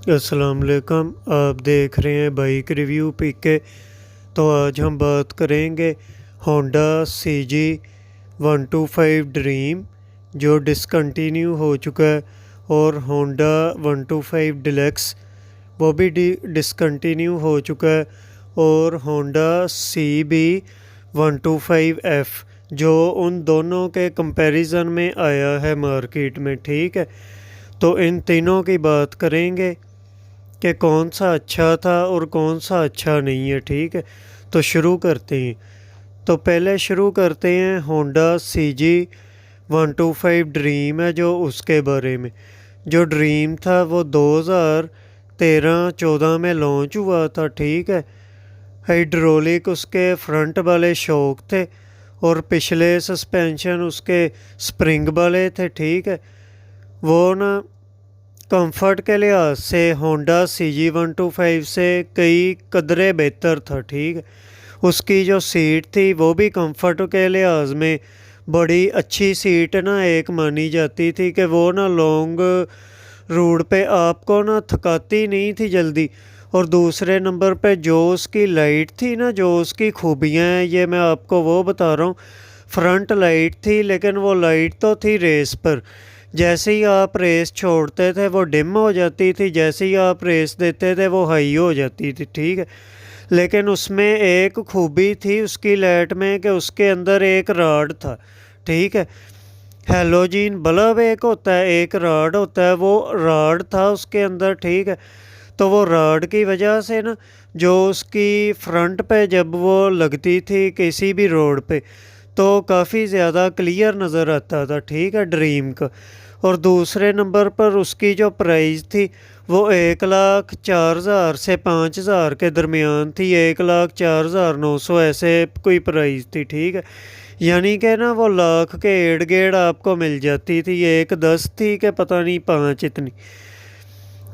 अस्सलाम वालेकुम। आप देख रहे हैं बाइक रिव्यू पीके। तो आज हम बात करेंगे होंडा CG 125 ड्रीम जो डिसकंटिन्यू हो चुका है, और होंडा 125 डिलक्स वो भी डिसकंटिन्यू हो चुका है, और होंडा CB 125F जो उन दोनों के कंपैरिजन में आया है मार्केट में। ठीक है, तो इन तीनों की बात करेंगे कि कौन सा अच्छा था और कौन सा अच्छा नहीं है। ठीक है, तो शुरू करते हैं। तो पहले शुरू करते हैं होंडा CG 125 ड्रीम है जो उसके बारे में। जो ड्रीम था वो 2013-14 में लॉन्च हुआ था। ठीक है, हाइड्रोलिक उसके फ्रंट वाले शॉक थे और पिछले सस्पेंशन उसके स्प्रिंग वाले थे। ठीक है, वो ना कंफर्ट के लिहाज से होंडा CG 125 से कई कदरे बेहतर था। ठीक है, उसकी जो सीट थी वो भी कंफर्ट के लिहाज में बड़ी अच्छी सीट ना एक मानी जाती थी कि वो ना लॉन्ग रूट पे आपको ना थकाती नहीं थी जल्दी। और दूसरे नंबर पे जो उसकी लाइट थी ना, जो उसकी खूबियाँ हैं, ये मैं आपको वो बता रहा हूँ। फ्रंट लाइट थी, लेकिन वो लाइट तो थी रेस पर। जैसे ही आप रेस छोड़ते थे वो डिम हो जाती थी, जैसे ही आप रेस देते थे वो हाई हो जाती थी। ठीक है, लेकिन उसमें एक खूबी थी उसकी लाइट में कि उसके अंदर एक राड था। ठीक है, हेलोजीन बल्ब एक होता है, एक राड होता है, वो राड था उसके अंदर। ठीक है, तो वो राड की वजह से ना जो उसकी फ्रंट पे जब वो लगती थी किसी भी रोड पे, तो काफ़ी ज़्यादा क्लियर नज़र आता था। ठीक है, ड्रीम का। और दूसरे नंबर पर उसकी जो प्राइस थी वो 1,04,000 से 5,000 के दरमियान थी। 1,04,900 ऐसे कोई प्राइस थी। ठीक है, यानी कि ना वो लाख के इर्द गिर्द आपको मिल जाती थी। 1,10 थी कि पता नहीं 5 इतनी।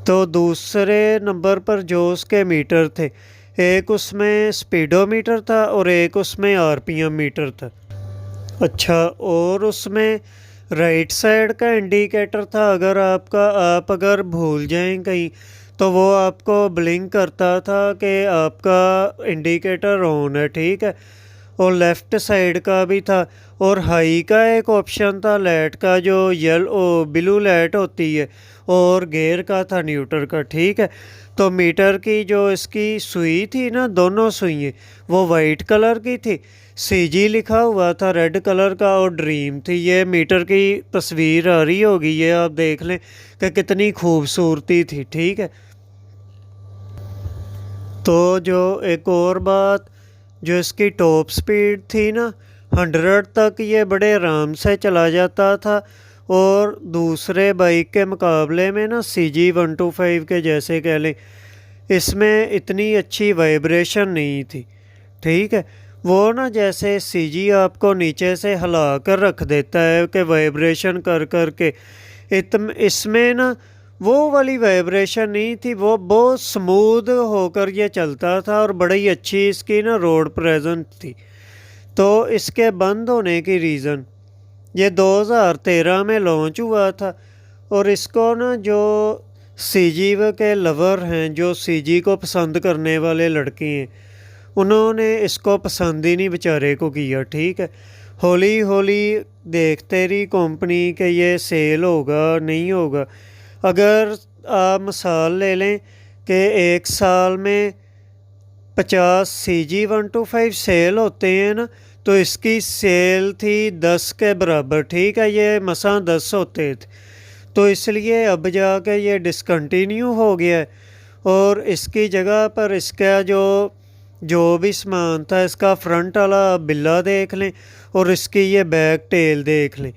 तो दूसरे नंबर पर जो उसके मीटर थे, एक उसमें स्पीडोमीटर था और एक उसमें RPM मीटर था। अच्छा, और उसमें राइट साइड का इंडिकेटर था। अगर आप अगर भूल जाएं कहीं तो वो आपको ब्लिंक करता था कि आपका इंडिकेटर ऑन है। ठीक है, और लेफ़्ट साइड का भी था। और हाई का एक ऑप्शन था लाइट का, जो ब्लू लाइट होती है, और गियर का था न्यूट्रल का। ठीक है, तो मीटर की जो इसकी सुई थी ना, दोनों सुइयाँ वो वाइट कलर की थी। CG लिखा हुआ था रेड कलर का, और ड्रीम थी। ये मीटर की तस्वीर आ रही होगी, ये आप देख लें कि कितनी खूबसूरती थी। ठीक है, तो जो एक और बात, जो इसकी टॉप स्पीड थी ना, 100 तक ये बड़े आराम से चला जाता था। और दूसरे बाइक के मुकाबले में ना CG 125 के जैसे कह लें, इसमें इतनी अच्छी वाइब्रेशन नहीं थी। ठीक है, वो ना जैसे CG आपको नीचे से हिला कर रख देता है कि वाइब्रेशन कर कर के, इसमें ना वो वाली वाइब्रेशन नहीं थी। वो बहुत स्मूथ होकर ये चलता था और बड़ी अच्छी इसकी ना रोड प्रेजेंट थी। तो इसके बंद होने की रीज़न, ये 2013 में लॉन्च हुआ था। और इसको ना जो CG के लवर हैं, जो CG को पसंद करने वाले लड़के हैं, उन्होंने इसको पसंद ही नहीं बेचारे को किया। ठीक है, हौली हौली देखते रही कंपनी कि ये सेल होगा नहीं होगा। अगर आप मिसाल ले लें कि एक साल में 50 CG 125 सेल होते हैं ना, तो इसकी सेल थी 10 के बराबर। ठीक है, ये मसां 10 होते थे, तो इसलिए अब जाके ये डिसकंटिन्यू हो गया है। और इसकी जगह पर इसका जो जो भी सामान था, इसका फ्रंट वाला बिल्ला देख लें और इसकी ये बैक टेल देख लें,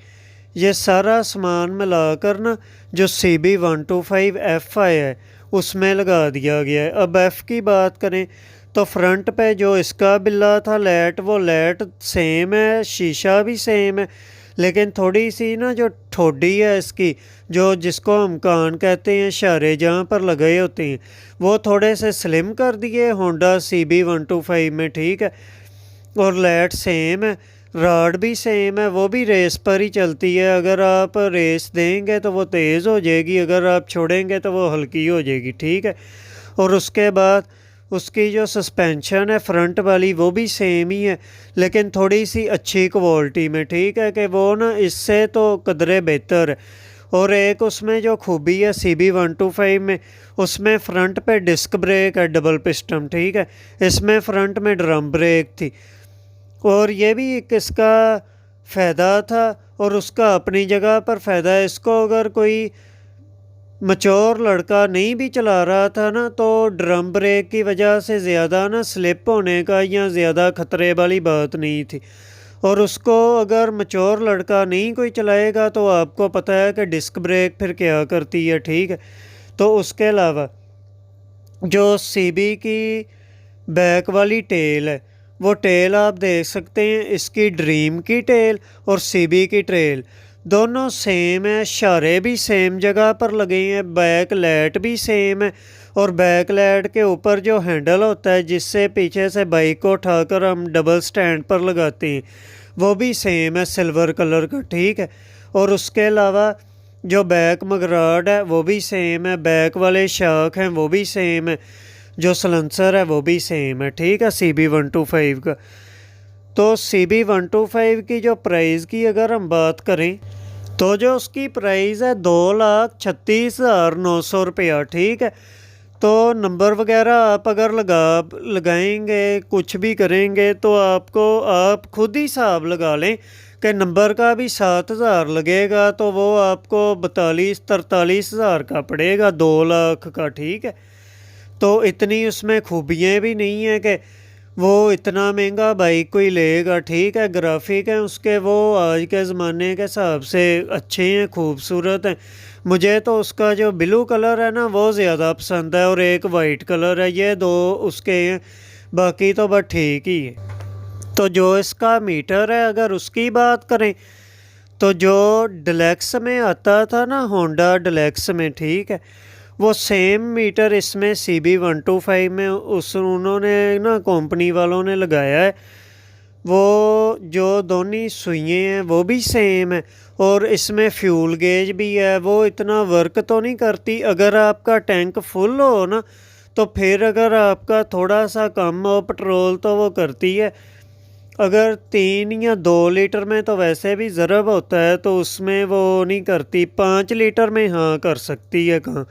ये सारा सामान मिलाकर ना जो CB 125F आया है उसमें लगा दिया गया है। अब F की बात करें तो फ्रंट पे जो इसका बिल्ला था लाइट, वो लाइट सेम है, शीशा भी सेम है, लेकिन थोड़ी सी ना जो ठोडी है इसकी, जो जिसको हम कान कहते हैं, इशारे जहाँ पर लगे होते हैं, वो थोड़े से स्लिम कर दिए होंडा CB 125 में। ठीक है, और लाइट सेम है, राड भी सेम है, वो भी रेस पर ही चलती है। अगर आप रेस देंगे तो वो तेज़ हो जाएगी, अगर आप छोड़ेंगे तो वो हल्की हो जाएगी, ठीक है। और उसके बाद उसकी जो सस्पेंशन है फ्रंट वाली वो भी सेम ही है, लेकिन थोड़ी सी अच्छी क्वालिटी में, ठीक है, कि वो ना इससे तो कदरे बेहतर है। और एक उसमें जो खूबी है CB125 में, उसमें फ्रंट पे डिस्क ब्रेक है डबल पिस्टन, ठीक है। इसमें फ्रंट में ड्रम ब्रेक थी। और ये भी एक इसका फ़ायदा था और उसका अपनी जगह पर फ़ायदा है। इसको अगर कोई मैच्योर लड़का नहीं भी चला रहा था ना, तो ड्रम ब्रेक की वजह से ज़्यादा ना स्लिप होने का या ज़्यादा ख़तरे वाली बात नहीं थी। और उसको अगर मैच्योर लड़का नहीं कोई चलाएगा तो आपको पता है कि डिस्क ब्रेक फिर क्या करती है, ठीक है। तो उसके अलावा जो CB की बैक वाली टेल है, वो टेल आप देख सकते हैं, इसकी ड्रीम की टेल और CB की टेल दोनों सेम है। इशारे भी सेम जगह पर लगे हैं, बैक लाइट भी सेम है। और बैक लाइट के ऊपर जो हैंडल होता है जिससे पीछे से बाइक को उठाकर हम डबल स्टैंड पर लगाते हैं, वो भी सेम है सिल्वर कलर का, ठीक है। और उसके अलावा जो बैक मगराड है वो भी सेम है, बैक वाले शाख हैं वो भी सेम है, जो सलेंसर है वो भी सेम है, ठीक है, CB125 का। तो CB125 की जो प्राइस की अगर हम बात करें तो जो उसकी प्राइस है 2,36,900 रुपया, ठीक है। तो नंबर वगैरह आप अगर लगाएंगे कुछ भी करेंगे तो आपको आप खुद ही हिसाब लगा लें कि नंबर का भी 7,000 लगेगा, तो वो आपको 42-43 हज़ार का पड़ेगा, 2 लाख का, ठीक है। तो इतनी उसमें खूबियाँ भी नहीं है कि वो इतना महंगा बाइक कोई लेगा, ठीक है। ग्राफिक हैं उसके वो आज के ज़माने के हिसाब से अच्छे हैं, खूबसूरत हैं। मुझे तो उसका जो ब्लू कलर है ना वो ज़्यादा पसंद है, और एक वाइट कलर है, ये दो उसके हैं, बाकी तो बस ठीक ही है। तो जो इसका मीटर है अगर उसकी बात करें तो जो डिलक्स में आता था ना, होंडा डिलक्स में, ठीक है, वो सेम मीटर इसमें CB125 में उन्होंने ना कंपनी वालों ने लगाया है। वो जो दोनों सुइयाँ हैं वो भी सेम है, और इसमें फ्यूल गेज भी है। वो इतना वर्क तो नहीं करती, अगर आपका टैंक फुल हो ना तो फिर अगर आपका थोड़ा सा कम हो पेट्रोल तो वो करती है। अगर 3 या 2 लीटर में तो वैसे भी ज़रब होता है, तो उसमें वो नहीं करती। 5 लीटर में हाँ कर सकती है कहाँ,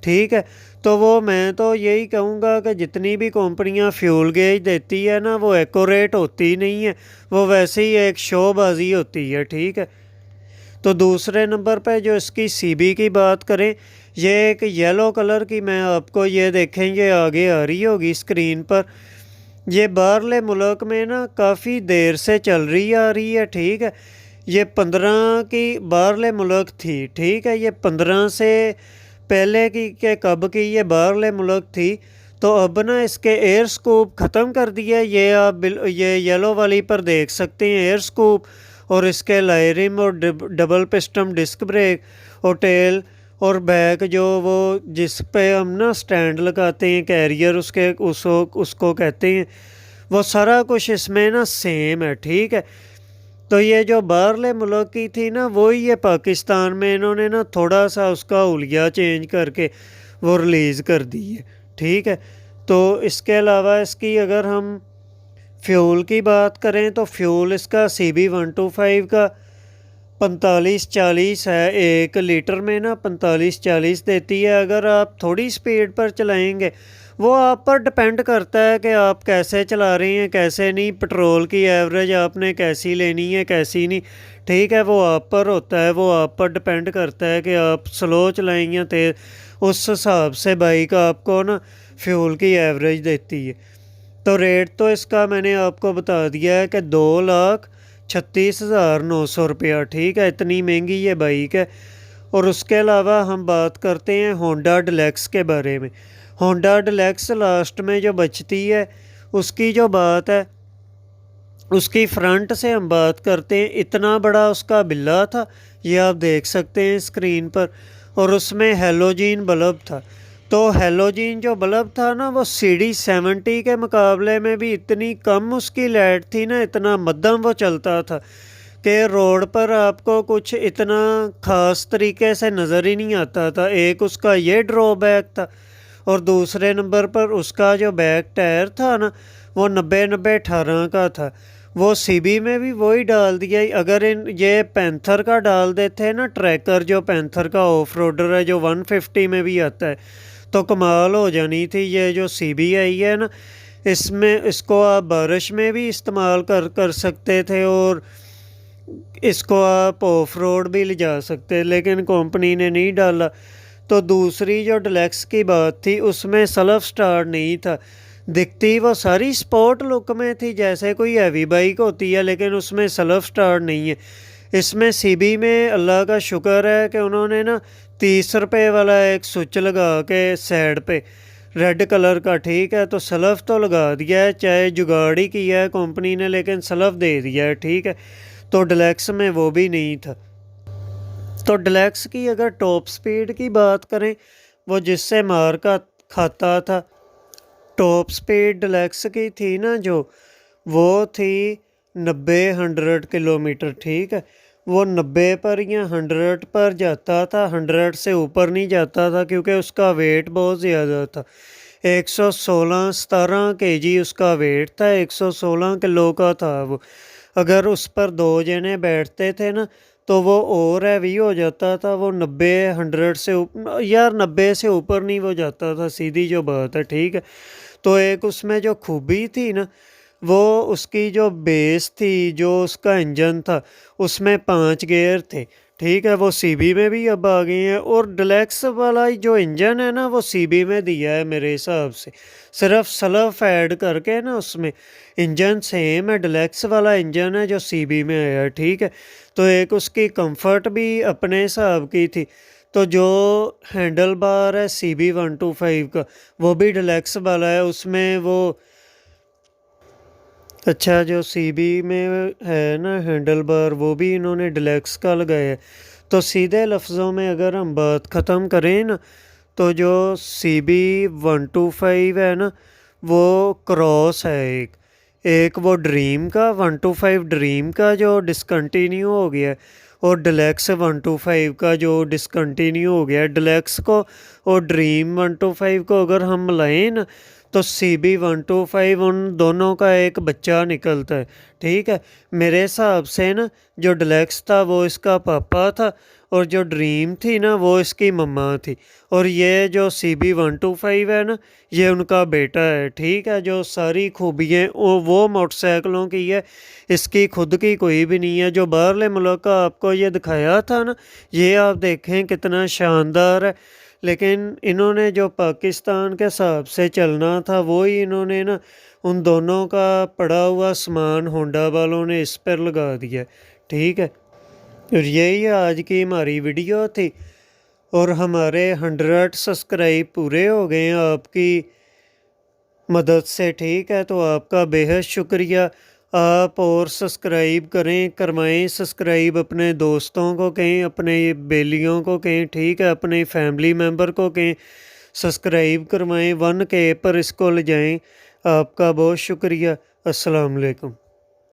ठीक है। तो वो मैं तो यही कहूँगा कि जितनी भी कंपनियां फ्यूल गेज देती है ना वो एक्यूरेट होती नहीं है, वो वैसे ही एक शोबाजी होती है, ठीक है। तो दूसरे नंबर पे जो इसकी CB की बात करें, ये एक येलो कलर की, मैं आपको ये देखेंगे आगे आ रही होगी स्क्रीन पर। ये बाहरले मुल्क में ना काफ़ी देर से चल रही आ रही है, ठीक है। ये 15 की बाहरले मुल्क थी, ठीक है। ये 15 से पहले की के कब की ये बाहरले मुल्क थी। तो अब ना इसके एयर स्कूप ख़त्म कर दिया। ये आप ये येलो वाली पर देख सकते हैं एयर स्कूप, और इसके लायरिम और डबल पिस्टन डिस्क ब्रेक और टेल और बैक जो वो जिस पे हम ना स्टैंड लगाते हैं कैरियर, उसको कहते हैं, वो सारा कुछ इसमें ना सेम है, ठीक है। तो ये जो बाहरले मुल्क की थी ना वही ये पाकिस्तान में इन्होंने ना थोड़ा सा उसका हुलिया चेंज करके वो रिलीज़ कर दी है, ठीक है। तो इसके अलावा इसकी अगर हम फ्यूल की बात करें तो फ्यूल इसका CB125 का 45-40 है, 1 लीटर में ना 45-40 देती है। अगर आप थोड़ी स्पीड पर चलाएंगे, वो आप पर डिपेंड करता है कि आप कैसे चला रहे हैं कैसे नहीं, पेट्रोल की एवरेज आपने कैसी लेनी है कैसी नहीं, ठीक है, वो आप पर होता है। वो आप पर डिपेंड करता है कि आप स्लो चलाएं या तेज़, उस हिसाब से बाइक आपको ना फ्यूल की एवरेज देती है। तो रेट तो इसका मैंने आपको बता दिया है कि 2,36,900 रुपया, ठीक है, इतनी महंगी ये बाइक है। और उसके अलावा हम बात करते हैं होंडा डिलक्स के बारे में। होंडा डिलक्स लास्ट में जो बचती है उसकी जो बात है, उसकी फ्रंट से हम बात करते हैं। इतना बड़ा उसका बिल्ला था, ये आप देख सकते हैं स्क्रीन पर, और उसमें हेलोजीन बल्ब था। तो हैलोजन जो बल्ब था ना वो CD70 के मुकाबले में भी इतनी कम उसकी लाइट थी ना, इतना मध्यम वो चलता था कि रोड पर आपको कुछ इतना ख़ास तरीके से नज़र ही नहीं आता था। एक उसका ये ड्रॉबैक था, और दूसरे नंबर पर उसका जो बैक टायर था ना वो 90-90-18 का था। वो CB में भी वही डाल दिया। अगर इन ये पैंथर का डाल देते ना, ट्रैकर जो पैंथर का ऑफ रोडर है जो 150 में भी आता है, तो कमाल हो जानी थी। ये जो CB आई है ना, इसमें इसको आप बारिश में भी इस्तेमाल कर सकते थे, और इसको आप ऑफ रोड भी ले जा सकते, लेकिन कंपनी ने नहीं डाला। तो दूसरी जो डिलक्स की बात थी, उसमें सेल्फ स्टार्ट नहीं था। दिखती वो सारी स्पोर्ट लुक में थी जैसे कोई हैवी बाइक होती है, लेकिन उसमें सेल्फ स्टार्ट नहीं है। इसमें CB में अल्लाह का शुक्र है कि उन्होंने ना 30 रुपये वाला एक स्विच लगा के साइड पे रेड कलर का, ठीक है, तो सेल्फ तो लगा दिया है, चाहे जुगाड़ ही किया है कंपनी ने, लेकिन सेल्फ दे दिया है, ठीक है। तो डिलक्स में वो भी नहीं था। तो डिलक्स की अगर टॉप स्पीड की बात करें, वो जिससे मार का खाता था, टॉप स्पीड डिलक्स की थी ना जो, वो थी 90-100 किलोमीटर, ठीक है। वो 90 पर या 100 पर जाता था, 100 से ऊपर नहीं जाता था क्योंकि उसका वेट बहुत ज़्यादा था। 116-17 kg उसका वेट था, 116 किलो का था वो। अगर उस पर 2 जने बैठते थे ना तो वो और हैवी हो जाता था। वो 90-100 से यार 90 से ऊपर नहीं वो जाता था, सीधी जो बात है, ठीक है। तो एक उसमें जो खूबी थी ना, वो उसकी जो बेस थी, जो उसका इंजन था, उसमें 5 गियर थे, ठीक है। वो CB में भी अब आ गए हैं, और डिलक्स वाला जो इंजन है ना वो CB में दिया है मेरे हिसाब से, सिर्फ सेल्फ ऐड करके ना उसमें इंजन सेम है। डिलक्स वाला इंजन है जो CB में आया है, ठीक है। तो एक उसकी कंफर्ट भी अपने हिसाब की थी। तो जो हैंडल बार है CB125 का, वो भी डिलक्स वाला है। उसमें वो अच्छा, जो CB में है ना हैंडल बार, वो भी इन्होंने डिलक्स का लगाया है। तो सीधे लफ्ज़ों में अगर हम बात ख़त्म करें ना, तो जो CB125 है ना, वो क्रॉस है एक वो ड्रीम का 125 ड्रीम का जो डिसकंटिन्यू हो गया है, और डिलक्स 125 का जो डिसकंटिन्यू हो गया है। डिलक्स को और ड्रीम 125 को अगर हम लाएँ ना, तो CB125 उन दोनों का एक बच्चा निकलता है, ठीक है। मेरे हिसाब से ना जो डिलक्स था वो इसका पापा था, और जो ड्रीम थी ना वो इसकी मम्मा थी, और ये जो CB125 है ना ये उनका बेटा है, ठीक है। जो सारी खूबियाँ वो मोटरसाइकिलों की है, इसकी खुद की कोई भी नहीं है। जो बाहरले मुल्क का आपको ये दिखाया था ना, ये आप देखें कितना शानदार है, लेकिन इन्होंने जो पाकिस्तान के हिसाब से चलना था वो ही इन्होंने ना उन दोनों का पड़ा हुआ सामान होंडा वालों ने इस पर लगा दिया, ठीक है। और यही आज की हमारी वीडियो थी, और हमारे 100 सब्सक्राइब पूरे हो गए हैं आपकी मदद से, ठीक है। तो आपका बेहद शुक्रिया। आप और सब्सक्राइब करें, करवाएं सब्सक्राइब, अपने दोस्तों को कहें, अपने बेलियों को कहें, ठीक है, अपने फैमिली मेम्बर को कहें सब्सक्राइब करवाएं, 1K पर इसको ले जाएं। आपका बहुत शुक्रिया। अस्सलाम वालेकुम।